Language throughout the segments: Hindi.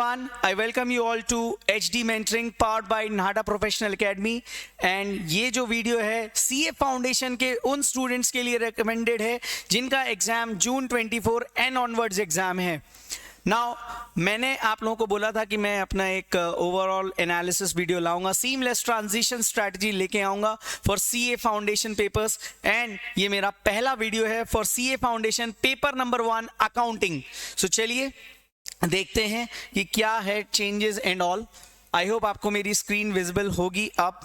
everyone, I welcome you all to HD Mentoring powered by Nahata Professional Academy and ये जो वीडियो है CA फाउंडेशन के उन स्टूडेंट्स के लिए रिकमेंडेड है जिनका exam June 24 and onwards exam है। नाउ मैंने आप लोगों को बोला था कि मैं अपना एक ओवरऑल एनालिसिस वीडियो लाऊंगा, सीमलेस ट्रांजिशन स्ट्रैटेजी लेके आऊंगा for CA foundation papers and ये मेरा पहला वीडियो है for CA foundation paper number 1 accounting. So चलिए देखते हैं कि क्या है changes and all. I hope आपको मेरी स्क्रीन विजिबल होगी अब।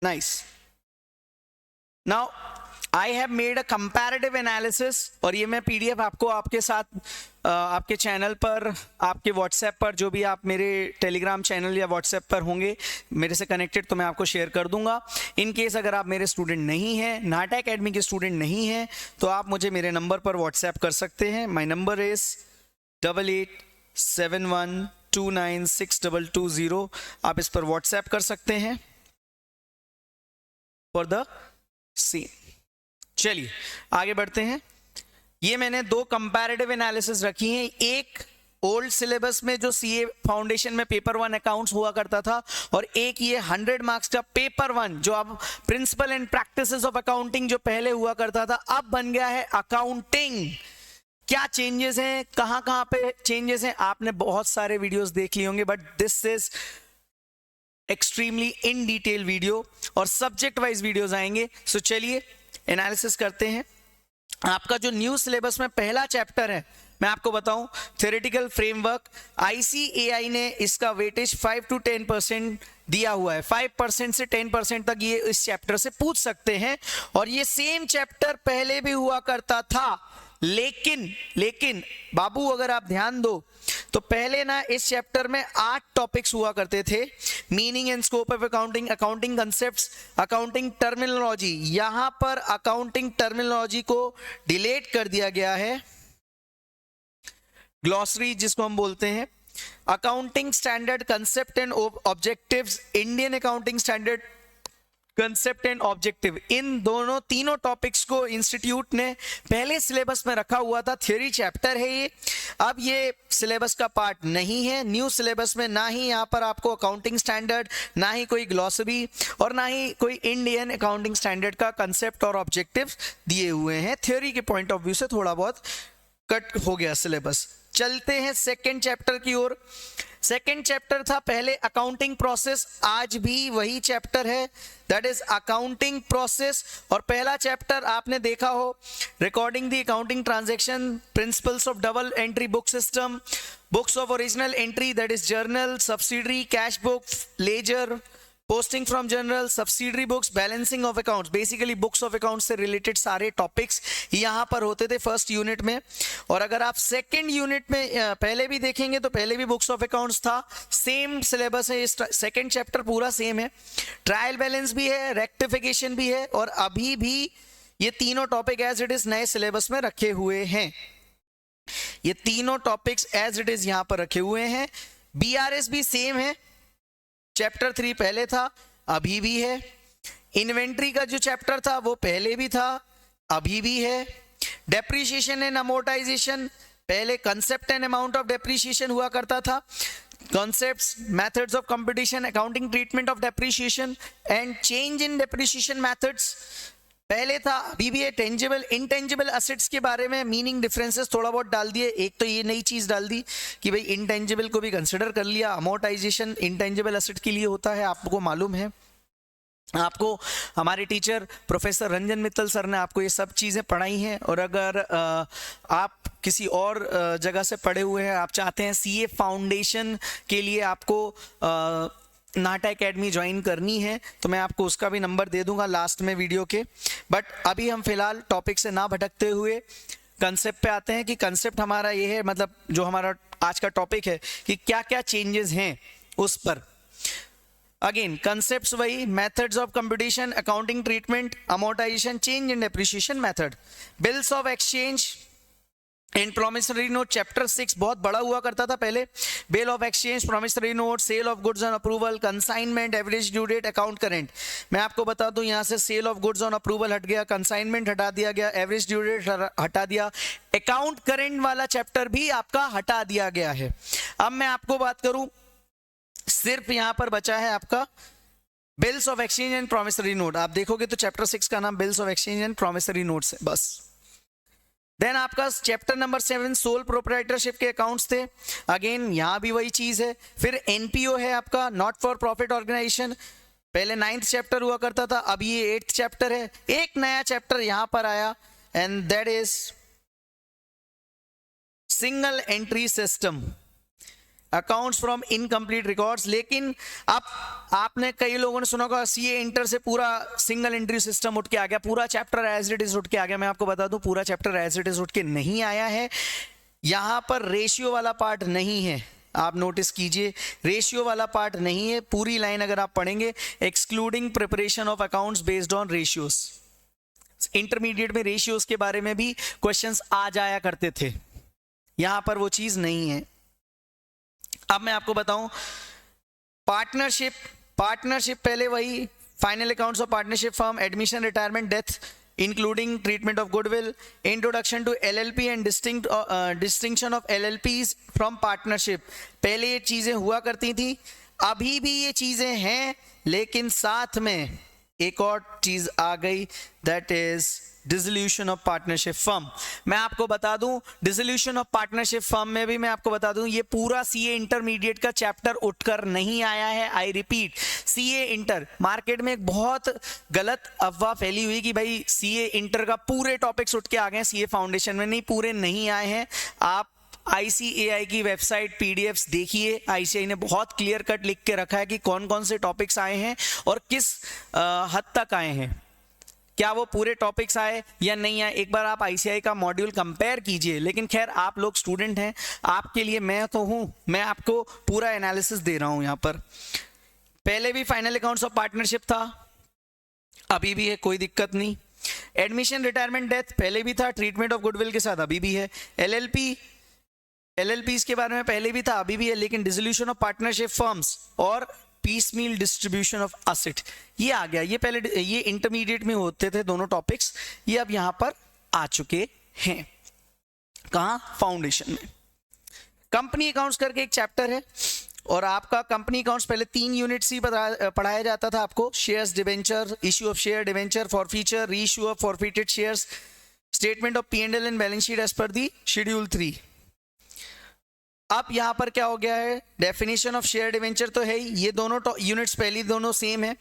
Nice. Now I have made a comparative analysis और ये मैं PDF आपको आपके साथ आपके चैनल पर, आपके व्हाट्सएप पर, जो भी आप मेरे टेलीग्राम चैनल या व्हाट्सएप पर होंगे मेरे से कनेक्टेड, तो मैं आपको शेयर कर दूंगा। इन केस अगर आप मेरे स्टूडेंट नहीं हैं, नाटा एकेडमी के स्टूडेंट नहीं हैं, तो आप मुझे मेरे नंबर पर व्हाट्सएप कर सकते हैं। My number is 8871296220। आप इस पर व्हाट्सएप कर सकते हैं फॉर द सेम। चलिए आगे बढ़ते हैं। ये मैंने दो कंपैरेटिव एनालिसिस रखी हैं, एक ओल्ड सिलेबस में जो CA फाउंडेशन में पेपर 1 अकाउंट्स हुआ करता था और एक ये 100 मार्क्स का पेपर 1 जो अब principle and practices of accounting जो पहले हुआ करता था अब बन गया है अकाउंटिंग। क्या चेंजेस हैं, कहां कहां पे चेंजेस हैं, आपने बहुत सारे वीडियोस देख लिए होंगे, but this is extremely in detail video और सब्जेक्ट वाइज वीडियोस आएंगे। सो चलिए एनालिसिस करते हैं। आपका जो न्यू सिलेबस में पहला चैप्टर है, मैं आपको बताऊं, थ्योरेटिकल फ्रेमवर्क, ICAI ने इसका वेटेज 5 to 10% दिया हुआ है। 5% से 10% तक ये इस चैप्टर से पूछ सकते हैं और ये सेम चैप्टर पहले भी हुआ करता था। लेकिन बाबू अगर आप ध्यान दो तो पहले ना इस चैप्टर में 8 टॉपिक्स हुआ करते थे। Meaning and scope of accounting, accounting concepts, accounting terminology. यहां पर अकाउंटिंग टर्मिनोलॉजी को डिलीट कर दिया गया है, ग्लॉसरी जिसको हम बोलते हैं। Accounting standard concept and objectives, Indian accounting standard concept and objective, इन दोनों तीनों टॉपिक्स को इंस्टीट्यूट ने पहले सिलेबस में रखा हुआ था। थ्योरी चैप्टर है ये, अब ये सिलेबस का पार्ट नहीं है। न्यू सिलेबस में ना ही यहाँ पर आपको अकाउंटिंग स्टैंडर्ड, ना ही कोई ग्लॉसरी और ना ही कोई इंडियन अकाउंटिंग स्टैंडर्ड का कंसेप्ट और ऑब्जेक्टिव दिए हुए हैं। थ्योरी के पॉइंट ऑफ व्यू से थोड़ा बहुत कट हो गया सिलेबस। चलते हैं सेकेंड चैप्टर की ओर। सेकेंड चैप्टर था पहले अकाउंटिंग प्रोसेस, आज भी वही चैप्टर है, दैट इज अकाउंटिंग प्रोसेस। और पहला चैप्टर आपने देखा हो, recording the accounting transaction, principles of double entry book system, books of original entry that is journal, subsidiary, cash book, ledger, posting from journal, subsidiary books, balancing of accounts. Basically books of accounts से रिलेटेड सारे टॉपिक्स यहाँ पर होते थे फर्स्ट यूनिट में। और अगर आप सेकंड यूनिट में पहले भी देखेंगे तो पहले भी बुक्स ऑफ अकाउंट्स था, सेम सिलेबस है, सेकंड चैप्टर पूरा सेम है। ट्रायल बैलेंस भी है, रेक्टिफिकेशन भी है और अभी भी ये तीनों टॉपिक एज इट इज नए सिलेबस में रखे हुए हैं। ये तीनों टॉपिक्स एज इट इज यहाँ पर रखे हुए हैं। BRS भी सेम है, चैप्टर 3 पहले था, अभी भी है। इन्वेंट्री का जो चैप्टर था वो पहले भी था, अभी भी है। डेप्रीशिएशन एंड अमोर्टाइजेशन, पहले concept and amount of depreciation हुआ करता था। Concepts, methods of competition, accounting treatment of depreciation and change in depreciation methods पहले था, अभी भी है। टेंजिबल इंटेंजिबल एसेट्स के बारे में मीनिंग डिफरेंसेस थोड़ा बहुत डाल दिए। एक तो ये नई चीज डाल दी कि भाई इंटेंजिबल को भी कंसिडर कर लिया। अमोर्टाइजेशन इंटेंजिबल एसेट के लिए होता है, आपको मालूम है। आपको हमारे teacher professor Ranjan Mittal sir ने आपको ये सब चीज़ें पढ़ाई हैं। और अगर आप किसी और जगह से पढ़े हुए हैं, आप चाहते हैं CA फाउंडेशन के लिए आपको नाटा एकेडमी ज्वाइन करनी है, तो मैं आपको उसका भी नंबर दे दूंगा लास्ट में वीडियो के। बट अभी हम फिलहाल टॉपिक से ना भटकते हुए कंसेप्ट पे आते हैं कि कंसेप्ट हमारा ये है, मतलब जो हमारा आज का टॉपिक है कि क्या क्या चेंजेस हैं उस पर। अगेन कंसेप्ट्स वही, methods of competition, accounting treatment, amortization, change in depreciation method, bills of exchange, in promissory note chapter 6 बहुत बड़ा हुआ करता था पहले। Bill of exchange, promissory note, sale of goods on approval, consignment, average due date, account current. मैं आपको बता दूं यहाँ से sale of goods on approval हट गया, कंसाइनमेंट हटा दिया गया, एवरेज ड्यू डेट हटा दिया, अकाउंट करेंट वाला चैप्टर भी आपका हटा दिया गया है। अब मैं आपको बात करूं, सिर्फ यहां पर बचा है आपका bills of exchange and promissory note. आप देखोगे तो चैप्टर 6 का नाम bills of exchange and promissory notes है बस। देन आपका चैप्टर नंबर 7 सोल प्रोप्राइटरशिप के अकाउंट्स थे, अगेन यहां भी वही चीज है। फिर एनपीओ है आपका, नॉट फॉर प्रॉफिट ऑर्गेनाइजेशन, पहले 9th चैप्टर हुआ करता था, अब ये 8th चैप्टर है। एक नया चैप्टर यहां पर आया and that is single entry system, accounts from incomplete records. लेकिन अब आपने कई लोगों ने सुना होगा सीए इंटर से पूरा सिंगल एंट्री सिस्टम उठ के आ गया, पूरा चैप्टर एज इट इज उठ के आ गया। मैं आपको बता दूं पूरा चैप्टर एज इट इज उठ के नहीं आया है, यहां पर रेशियो वाला पार्ट नहीं है। आप नोटिस कीजिए रेशियो वाला पार्ट नहीं है, पूरी लाइन अगर आप पढ़ेंगे excluding preparation of accounts based on ratios. Intermediate में रेशियोज के बारे में भी क्वेश्चंस आ जाया करते थे, यहां पर वो चीज नहीं है। अब मैं आपको बताऊं पार्टनरशिप, पार्टनरशिप पहले वही final accounts of partnership firm, admission, retirement, death including treatment of goodwill, introduction to LLP and distinction of LLPs from partnership. पहले ये चीजें हुआ करती थी, अभी भी ये चीजें हैं, लेकिन साथ में एक और चीज आ गई that is dissolution of partnership firm. मैं आपको बता दूं डिसोल्यूशन ऑफ पार्टनरशिप फर्म में भी मैं आपको बता दूं ये पूरा सीए इंटरमीडिएट का चैप्टर उठकर नहीं आया है। I repeat, CA inter, market में एक बहुत गलत अफवाह फैली हुई कि भाई सीए इंटर का पूरे टॉपिक्स उठ के आ गए सीए फाउंडेशन में, नहीं, पूरे नहीं आए हैं। आप ICAI की वेबसाइट पीडीएफ्स देखिए, ICAI ने बहुत क्लियर कट लिख के रखा है कि कौन कौन से टॉपिक्स आए हैं और किस हद तक आए हैं, क्या वो पूरे टॉपिक्स आए या नहीं आए। एक बार आप ICAI का मॉड्यूल कंपेयर कीजिए। लेकिन खैर आप लोग स्टूडेंट हैं, आपके लिए मैं तो हूं, मैं आपको पूरा एनालिसिस दे रहा हूं। यहां पर पहले भी फाइनल अकाउंट्स ऑफ पार्टनरशिप था, अभी भी है, कोई दिक्कत नहीं। एडमिशन, रिटायरमेंट, डेथ पहले भी था, ट्रीटमेंट ऑफ गुडविल के साथ अभी भी है। LLPs के बारे में पहले भी था, अभी भी है, लेकिन डिसोल्यूशन ऑफ पार्टनरशिप फर्म्स और पीसमील डिस्ट्रीब्यूशन ऑफ एसेट ये आ गया। ये पहले ये इंटरमीडिएट में होते थे दोनों टॉपिक्स, ये अब यहां पर आ चुके हैं। कहां? फाउंडेशन में। कंपनी अकाउंट्स करके एक चैप्टर है और आपका कंपनी अकाउंट्स पहले 3 यूनिट्स ही पढ़ाया जाता था आपको। Shares, debenture, issue of share debenture, forfeiture, reissue of forfeited shares, statement of P&L and balance sheet as per the schedule 3। अब यहां पर क्या हो गया है, डेफिनेशन ऑफ शेयर डिवेंचर तो है ही, ये दोनों यूनिट्स पहली दोनों सेम है।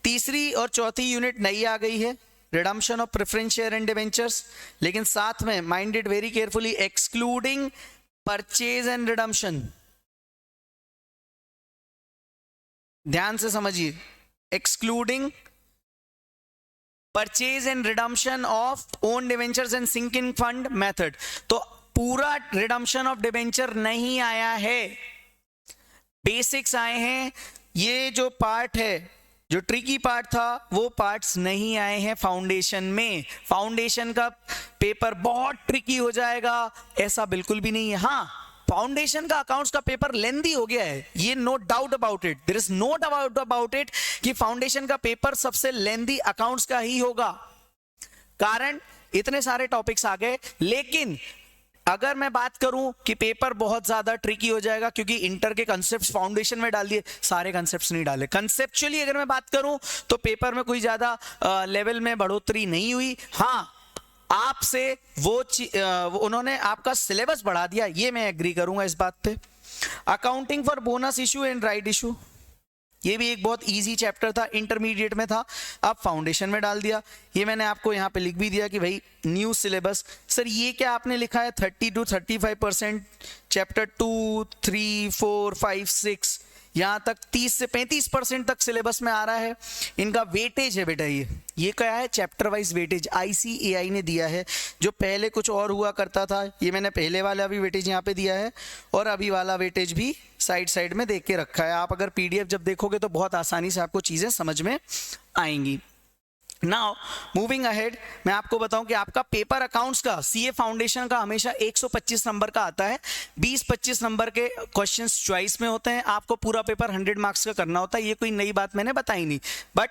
तीसरी और चौथी यूनिट नई आ गई है, redemption of preference share and debentures, लेकिन साथ में mind it very carefully, excluding purchase and redemption. ध्यान से समझिए, excluding purchase and redemption of own debentures and sinking fund method. तो पूरा रिडम्पशन ऑफ डिवेंचर नहीं आया है, बेसिक्स आए हैं। ये जो पार्ट है, जो ट्रिकी पार्ट था, वो पार्ट्स नहीं आए हैं फाउंडेशन में। फाउंडेशन का पेपर बहुत ट्रिकी हो जाएगा ऐसा बिल्कुल भी नहीं है। हाँ, फाउंडेशन का अकाउंट्स का पेपर लेंदी हो गया है, ये no doubt about it, there is no doubt about it कि फाउंडेशन का पेपर सबसे लेंदी अकाउंट्स का ही होगा, कारण इतने सारे टॉपिक्स आ गए। लेकिन अगर मैं बात करूं कि पेपर बहुत ज्यादा ट्रिकी हो जाएगा क्योंकि इंटर के कंसेप्ट्स फाउंडेशन में डाल दिए, सारे कंसेप्ट्स नहीं डाले। कंसेप्चुअली अगर मैं बात करूं तो पेपर में कोई ज्यादा लेवल में बढ़ोतरी नहीं हुई। हाँ, आपसे उन्होंने आपका सिलेबस बढ़ा दिया, ये मैं एग्री करूंगा इस बात पे। Accounting for bonus issue and right issue, ये भी एक बहुत इजी चैप्टर था, इंटरमीडिएट में था, अब फाउंडेशन में डाल दिया। ये मैंने आपको यहाँ पे लिख भी दिया कि भाई न्यू सिलेबस। सर ये क्या आपने लिखा है 30 to 35%, चैप्टर 2, 3, 4, 5, 6 यहाँ तक 30 से 35% तक सिलेबस में आ रहा है। इनका वेटेज है बेटा, ये क्या है, चैप्टर वाइज वेटेज ICAI ने दिया है। जो पहले कुछ और हुआ करता था, ये मैंने पहले वाला भी वेटेज यहाँ पे दिया है और अभी वाला वेटेज भी साइड में देख के रखा है। आप अगर PDF जब देखोगे तो बहुत आसानी से आपको चीजें समझ में आएंगी। नाउ मूविंग अहेड, मैं आपको बताऊं कि आपका पेपर अकाउंट्स का सीए फाउंडेशन का हमेशा 125 नंबर का आता है। 20-25 नंबर के क्वेश्चंस चॉइस में होते हैं। आपको पूरा पेपर 100 मार्क्स का करना होता है। ये कोई नई बात मैंने बताई नहीं, बट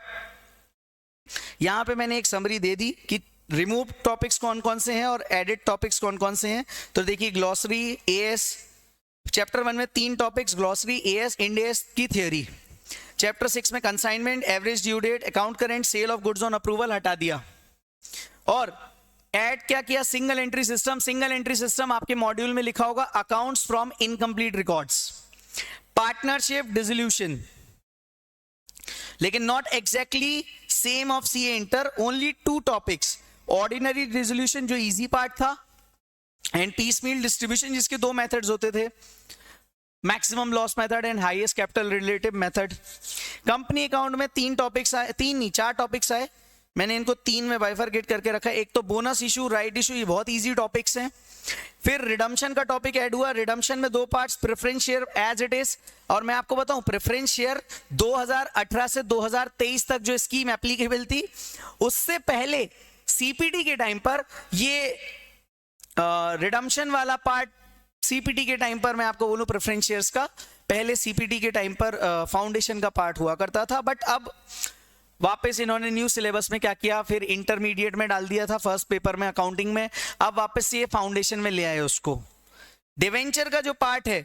यहां पे मैंने एक समरी दे दी कि रिमूव टॉपिक्स कौन कौन से हैं और एडिड टॉपिक्स कौन कौन से हैं। तो देखिए, ग्लॉसरी, एएस, चैप्टर 1 में 3 topics, glossary, AS, Ind AS की थियोरी। चैप्टर 6 में consignment, average due date, account current, sale of goods on approval हटा दिया और ऐड क्या किया, single entry system. Single entry system आपके मॉड्यूल में लिखा होगा, accounts from incomplete records, partnership, dissolution, लेकिन not exactly same of CA inter, only 2 topics, ordinary dissolution जो इजी पार्ट था एंड पीसमील डिस्ट्रीब्यूशन जिसके 2 मेथड्स होते थे, maximum loss method and highest capital relative method. Company account में 3 टॉपिक्स आए, 3 नहीं 4 टॉपिक्स आए, मैंने इनको 3 में बाइफरकेट करके रखा है। एक तो बोनस इशू, राइट इशू, ये बहुत इजी टॉपिक्स हैं। फिर रिडम्पशन का टॉपिक ऐड हुआ। रिडम्पशन में 2 parts, preference share as it is, और मैं आपको बताऊं प्रेफरेंस शेयर 2018 से 2023 तक जो स्कीम एप्लीकेबल थी, उससे पहले सीपीटी के टाइम पर ये रिडम्पशन वाला पार्ट, सीपीटी के टाइम पर मैं आपको बोलूं प्रेफरेंस शेयर्स का, पहले सीपीटी के टाइम पर फाउंडेशन का पार्ट हुआ करता था, बट अब वापस इन्होंने न्यू सिलेबस में क्या किया, फिर इंटरमीडिएट में डाल दिया था, फर्स्ट पेपर में अकाउंटिंग में, अब वापस ये फाउंडेशन में ले आए उसको। डिवेंचर का जो पार्ट है,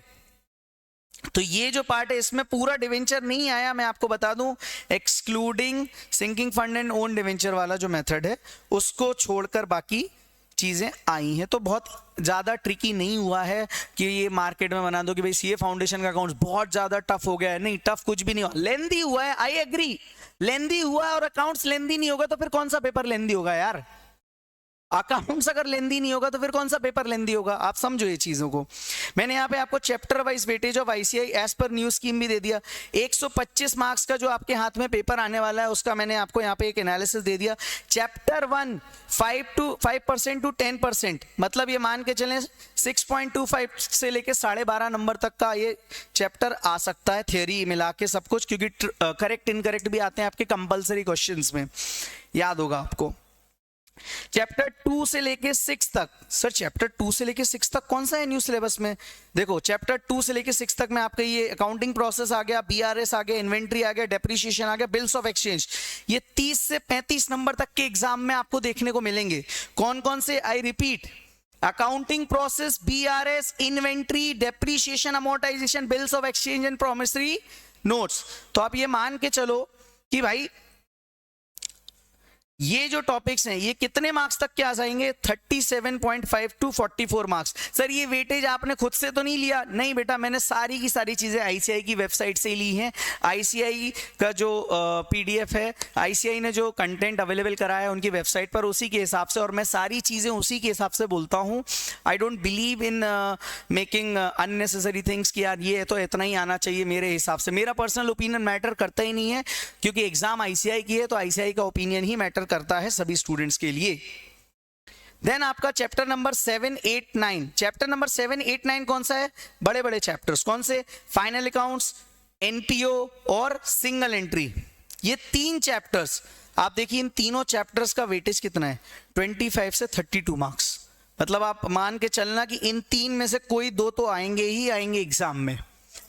तो ये जो पार्ट है इसमें पूरा डिवेंचर नहीं आया, मैं आपको बता दूं, excluding sinking fund and own debenture वाला जो मेथड है उसको छोड़कर बाकी चीजें आई हैं। तो बहुत ज्यादा ट्रिकी नहीं हुआ है कि ये मार्केट में बना दो कि भाई सीए फाउंडेशन का अकाउंट बहुत ज्यादा टफ हो गया है। नहीं, टफ कुछ भी नहीं हुआ, लेंदी हुआ है, आई एग्री, लेंदी हुआ है। और अकाउंट्स लेंदी नहीं होगा तो फिर कौन सा पेपर लेंदी होगा यार? अकाउंट्स अगर लेंदी नहीं होगा तो फिर कौन सा पेपर लेंदी होगा? आप समझो ये चीजों को। मैंने यहाँ पे आपको chapter wise weightage of ICI as per new scheme भी दे दिया। 125 मार्क्स का जो आपके हाथ में पेपर आने वाला है उसका मैंने आपको यहाँ पे एक एनालिसिस दे दिया। चैप्टर 1 5% टू 10%, मतलब ये मान के चलें 6.25 से लेके 12.5 नंबर तक का ये चैप्टर आ सकता है, थियोरी मिला के सब कुछ, क्योंकि करेक्ट इनकरेक्ट भी आते हैं आपके कंपल्सरी क्वेश्चंस में, याद होगा आपको। चैप्टर 2 से लेके 6 तक, सर चैप्टर 2 से लेके 6 तक कौन सा है न्यू सिलेबस में? देखो, चैप्टर 2 से लेके 6 तक में आपका ये अकाउंटिंग प्रोसेस आ गया, बीआरएस आ गया, इन्वेंट्री आ गया, डेप्रिसिएशन आ गया, बिल्स ऑफ एक्सचेंज। ये 30 से 35 नंबर तक के एग्जाम में आपको देखने को मिलेंगे। कौन कौन से? I repeat, accounting process, BRS, inventory, depreciation, amortisation, bills of exchange and promissory notes. तो आप ये मान के चलो कि भाई ये जो टॉपिक्स हैं ये कितने मार्क्स तक के आ जाएंगे? 37.5 टू 44 मार्क्स। सर ये वेटेज आपने खुद से तो नहीं लिया? नहीं बेटा, मैंने सारी की सारी चीजें आईसीआई की वेबसाइट से ली हैं। आईसीआई का जो पीडीएफ है, आईसीआई ने जो कंटेंट अवेलेबल कराया है उनकी वेबसाइट पर, उसी के हिसाब से, और मैं सारी चीजें उसी के हिसाब से बोलता हूँ। I don't believe in making unnecessary things कि यार ये तो इतना ही आना चाहिए। मेरे हिसाब से मेरा पर्सनल ओपिनियन मैटर करता ही नहीं है, क्योंकि एग्जाम आईसीआई की है तो आईसीआई का ओपिनियन ही मैटर करता है सभी स्टूडेंट्स के लिए। देन आपका चैप्टर नंबर 7, 8, 9। चैप्टर नंबर 7, 8, 9 कौन सा है? बड़े बड़े चैप्टर्स। कौन से? फाइनल अकाउंट्स, एनपीओ और सिंगल एंट्री। ये 3 चैप्टर्स आप देखिए, इन तीनों चैप्टर्स का वेटेज कितना है? 25 से 32 मार्क्स। मतलब आप मान के चलना कि इन 3 में से कोई 2 तो आएंगे ही आएंगे एग्जाम में।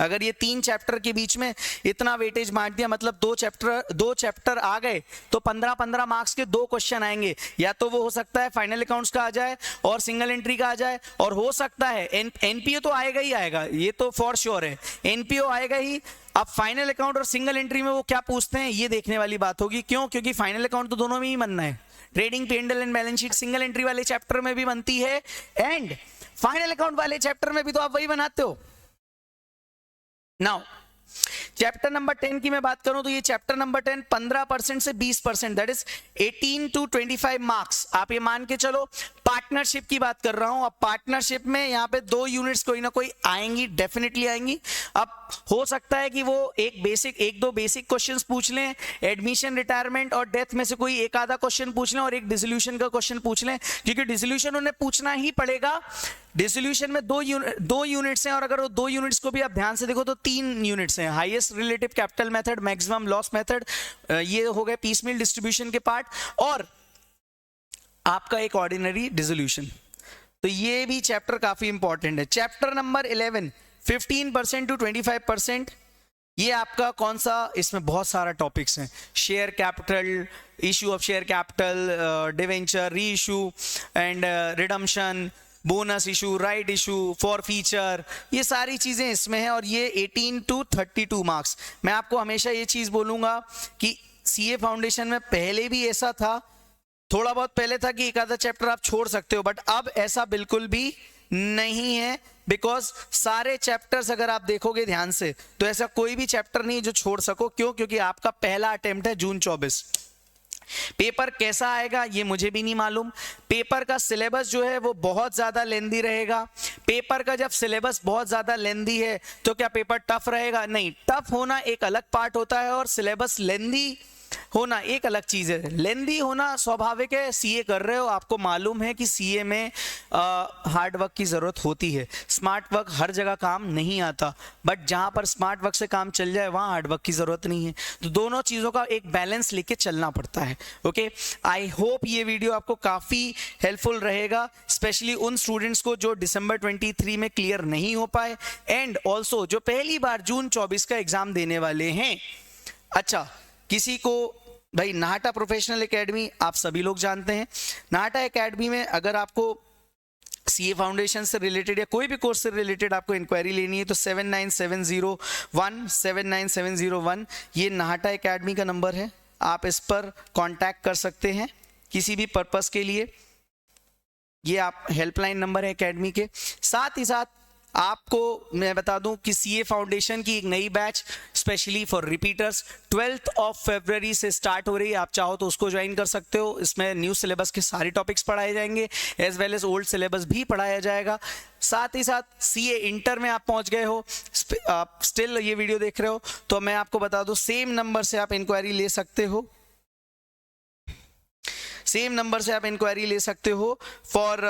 अगर ये 3 चैप्टर के बीच में इतना वेटेज मार दिया, मतलब 2 चैप्टर आ गए तो 15-15 मार्क्स के 2 क्वेश्चन आएंगे। या तो वो हो सकता है फाइनल अकाउंट्स का आ जाए और सिंगल एंट्री का आ जाए, और हो सकता है एनपीओ तो आएगा ही आएगा, ये तो फॉर श्योर है, एनपीओ आएगा ही। अब फाइनल अकाउंट और सिंगल एंट्री में वो क्या पूछते हैं ये देखने वाली बात होगी। क्यों? क्योंकि फाइनल अकाउंट तो दोनों में ही बनना है। Trading, P&L and balance sheet single entry वाले चैप्टर में भी बनती है, एंड फाइनल अकाउंट वाले चैप्टर में भी तो आप वही बनाते हो। नाउ चैप्टर नंबर 10 की मैं बात करूं तो ये चैप्टर नंबर 10 15% से 20%, दैट इज 18 टू 25 मार्क्स। आप ये मान के चलो पार्टनरशिप की बात कर रहा हूं। अब पार्टनरशिप में यहाँ पे 2 यूनिट्स कोई ना कोई आएंगी, डेफिनेटली आएंगी। अब हो सकता है कि वो एक दो बेसिक क्वेश्चंस पूछ लें, एडमिशन, रिटायरमेंट और डेथ में से कोई एक आधा क्वेश्चन पूछ लें और एक डिसोल्यूशन का क्वेश्चन पूछ लें, क्योंकि डिसोल्यूशन उन्हें पूछना ही पड़ेगा। डिसोल्यूशन में 2 यूनिट्स हैं और अगर वो 2 यूनिट्स को भी आप ध्यान से देखो तो 3 यूनिट्स हैं, highest relative capital method, maximum loss method, ये हो गए पीसमील डिस्ट्रीब्यूशन के पार्ट, और आपका एक ऑर्डिनरी डिसोल्यूशन। तो ये भी चैप्टर काफी इंपॉर्टेंट है। चैप्टर नंबर 11 15% टू 25%, ये आपका कौन सा, इसमें बहुत सारा टॉपिक्स हैं, share capital, issue of share capital, debenture, reissue and redemption, bonus issue, right issue, forfeiture, ये सारी चीजें इसमें हैं और ये 18 टू 32 मार्क्स। मैं आपको हमेशा ये चीज बोलूंगा कि सीए फाउंडेशन में पहले भी ऐसा था, थोड़ा बहुत पहले था कि एक आधा चैप्टर आप छोड़ सकते हो, बट अब ऐसा बिल्कुल भी नहीं है, बिकॉज सारे चैप्टर्स अगर आप देखोगे ध्यान से तो ऐसा कोई भी चैप्टर नहीं जो छोड़ सको। क्यों? क्योंकि आपका पहला अटेम्प्ट है जून 24। पेपर कैसा आएगा ये मुझे भी नहीं मालूम। पेपर का सिलेबस जो है वो बहुत ज्यादा लेंदी रहेगा। पेपर का जब सिलेबस बहुत ज्यादा लेंदी है तो क्या पेपर टफ रहेगा? नहीं, टफ होना एक अलग पार्ट होता है और सिलेबस लेंदी होना एक अलग चीज है। लेंदी होना स्वाभाविक है, सीए कर रहे हो, आपको मालूम है कि सीए में हार्ड वर्क की जरूरत होती है। स्मार्ट वर्क हर जगह काम नहीं आता, बट जहां पर स्मार्ट वर्क से काम चल जाए वहां हार्ड वर्क की जरूरत नहीं है। तो दोनों चीजों का एक बैलेंस लेके चलना पड़ता है। ओके, आई होप ये वीडियो आपको काफी हेल्पफुल रहेगा, स्पेशली उन स्टूडेंट्स को जो दिसंबर 23 में क्लियर नहीं हो पाए, एंड ऑल्सो जो पहली बार जून 24 का एग्जाम देने वाले हैं। अच्छा, किसी को भाई नाहटा प्रोफेशनल एकेडमी आप सभी लोग जानते हैं। नाहटा एकेडमी में अगर आपको सीए फाउंडेशन से रिलेटेड या कोई भी कोर्स से रिलेटेड आपको इंक्वायरी लेनी है तो 7970179701 ये नाहटा एकेडमी का नंबर है। आप इस पर कांटेक्ट कर सकते हैं किसी भी पर्पस के लिए। ये आप हेल्पलाइन नंबर है एकेडमी के। साथ ही साथ आपको मैं बता दूं कि सीए फाउंडेशन की एक नई batch specially for repeaters 12th of February से स्टार्ट हो रही है। आप चाहो तो उसको ज्वाइन कर सकते हो। इसमें न्यू सिलेबस के सारे टॉपिक्स पढ़ाए जाएंगे, as well as old syllabus भी पढ़ाया जाएगा। साथ ही साथ सीए इंटर में आप पहुंच गए हो, आप स्टिल ये वीडियो देख रहे हो, तो मैं आपको बता दूं सेम नंबर से आप इंक्वायरी ले सकते हो। सेम नंबर से आप इंक्वायरी ले सकते हो for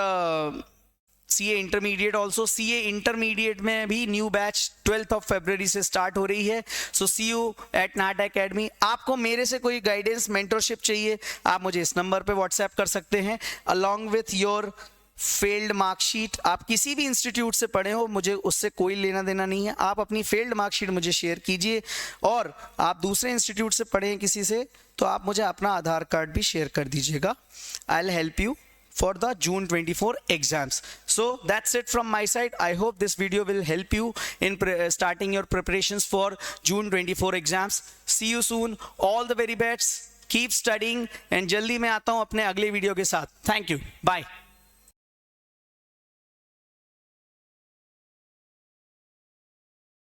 CA intermediate. Also CA intermediate में भी new batch 12th of February से स्टार्ट हो रही है। सो सी यू एट नाहटा एकेडमी। आपको मेरे से कोई गाइडेंस, मेंटरशिप चाहिए, आप मुझे इस नंबर पे व्हाट्सएप कर सकते हैं along with your failed marksheet. आप किसी भी इंस्टीट्यूट से पढ़े हो, मुझे उससे कोई लेना देना नहीं है। आप अपनी फेल्ड मार्कशीट मुझे शेयर कीजिए, और आप दूसरे इंस्टीट्यूट से पढ़े हैं किसी से तो आप मुझे अपना आधार कार्ड भी शेयर कर दीजिएगा। I will help you for the June 24 exams. So that's it from my side. I hope this video will help you in starting your preparations for June 24 exams. See you soon. All the very best. Keep studying and जल्दी मैं आता हूँ अपने अगले वीडियो के साथ. Thank you. Bye.